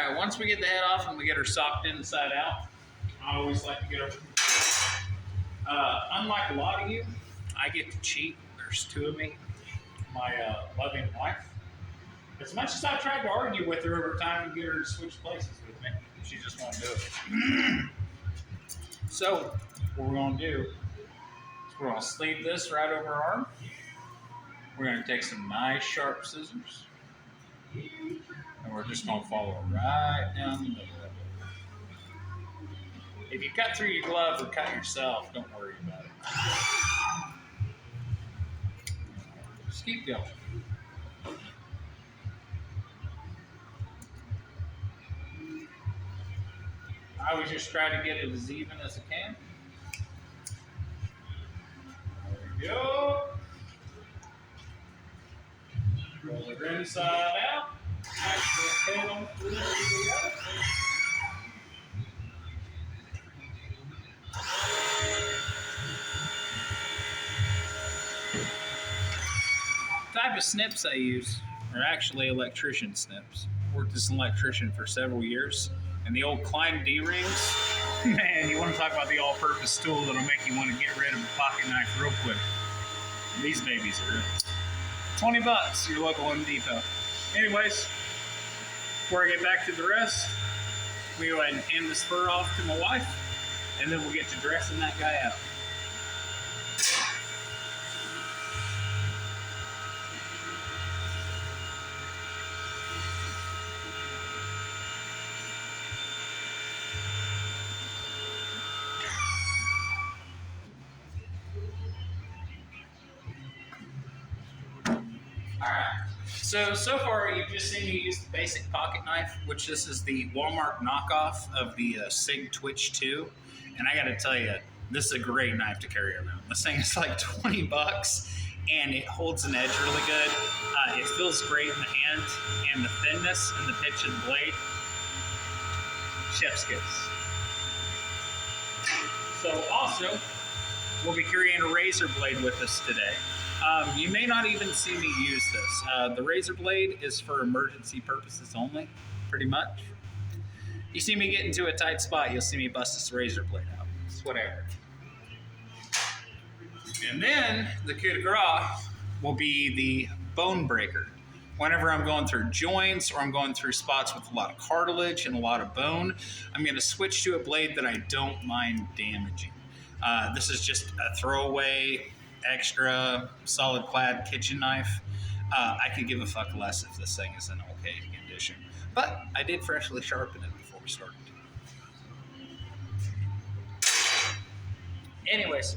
right, once we get the head off and we get her socked inside out, I always like to get her. Unlike a lot of you, I get to cheat. There's two of me, my loving wife. As much as I tried to argue with her over time and get her to switch places with me, she just won't do it. So, what we're going to do is we're going to sleeve this right over our arm. We're going to take some nice sharp scissors. And we're just going to follow right down the middle of it. If you cut through your glove or cut yourself, don't worry about it. Just keep going. I always just try to get it as even as I can. There we go. Roll it inside out. Nice head on through there. The type of snips I use are actually electrician snips. Worked as an electrician for several years. And the old Klein D-rings, man, you want to talk about the all-purpose tool that'll make you want to get rid of a pocket knife real quick. These babies are $20, your local Home Depot. Anyways, before I get back to the rest, we go ahead and hand this fur off to my wife, and then we'll get to dressing that guy out. So far you've just seen me use the basic pocket knife, which this is the Walmart knockoff of the Sig Twitch 2. And I gotta tell you, this is a great knife to carry around. This thing is like $20 and it holds an edge really good. It feels great in the hand, and the thinness and the pitch of the blade, chef's kiss. So also, we'll be carrying a razor blade with us today. You may not even see me use this. The razor blade is for emergency purposes only, pretty much. You see me get into a tight spot, you'll see me bust this razor blade out. It's whatever. And then the coup de grace will be the bone breaker. Whenever I'm going through joints or I'm going through spots with a lot of cartilage and a lot of bone, I'm going to switch to a blade that I don't mind damaging. This is just a throwaway, extra solid clad kitchen knife. I could give a fuck less if this thing is in okay condition, but I did freshly sharpen it before we started. Anyways,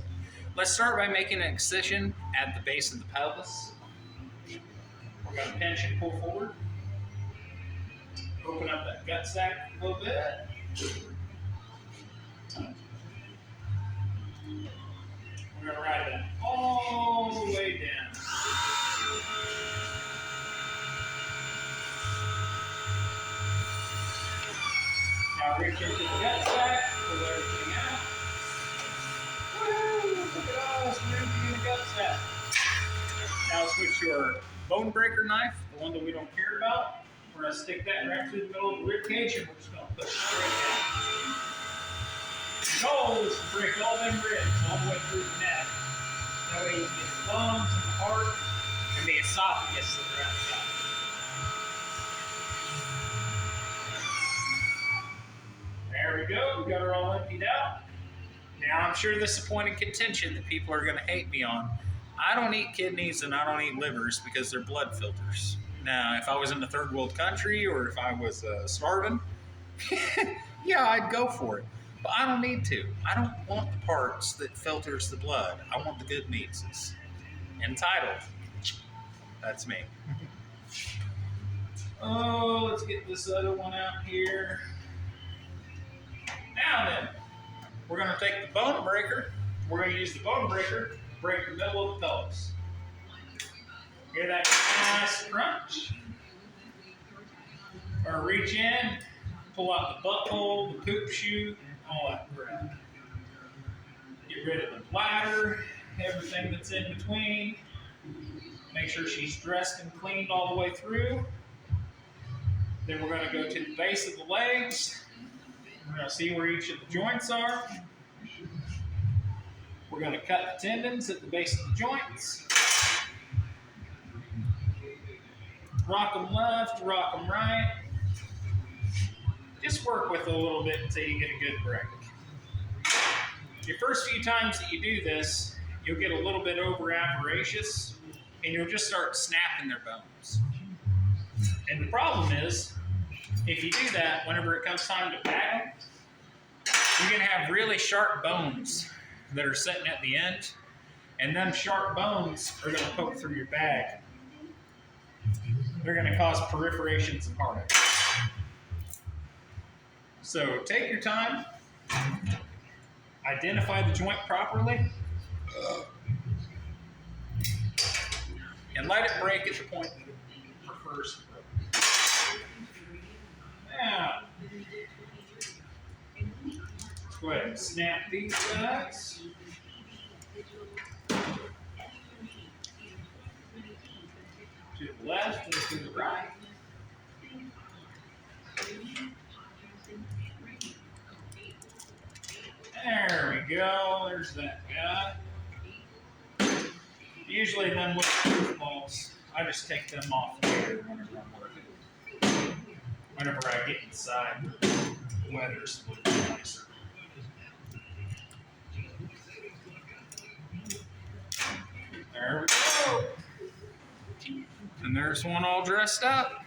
let's start by making an excision at the base of the pelvis. We're going to pinch and pull forward. Open up that gut sac a little bit. We're going to ride that all the way down. Now reach into the gut sac, pull everything out. Woo! Look at us, we're emptying the gut sac. Now switch to our bone breaker knife, the one that we don't care about. We're going to stick that right through the middle of the rib cage, and we're just going to push straight down. The goal is to break all them ribs all the way through the neck. That way you can get the lungs and the heart and the esophagus that are outside. There we go. We got her all emptied out. Now I'm sure this is a point of contention that people are going to hate me on. I don't eat kidneys and I don't eat livers because they're blood filters. Now, if I was in a third world country or if I was starving, yeah, I'd go for it. But I don't need to. I don't want the parts that filters the blood. I want the good meats. It's entitled. That's me. Oh, let's get this other one out here. Now then, we're going to take the bone breaker. We're going to use the bone breaker to break the middle of the pelvis. Hear that nice crunch? Or reach in, pull out the butthole, the poop chute, all that crap. Get rid of the bladder, everything that's in between. Make sure she's dressed and cleaned all the way through. Then we're going to go to the base of the legs. We're going to see where each of the joints are. We're going to cut the tendons at the base of the joints. Rock them left, rock them right. Just work with it a little bit until you get a good break. Your first few times that you do this, you'll get a little bit over-avaricious, and you'll just start snapping their bones. And the problem is, if you do that, whenever it comes time to bag them, you're going to have really sharp bones that are sitting at the end, and them sharp bones are going to poke through your bag. They're going to cause perforations and heartache. So take your time, identify the joint properly, and let it break at the point that it prefers to break. Now, let's go ahead and snap these guys. To the left and to the right. There we go. There's that guy. Usually then with the balls, I just take them off here whenever I'm working. Whenever I get inside, the weather's a little bit nicer. There we go. And there's one all dressed up.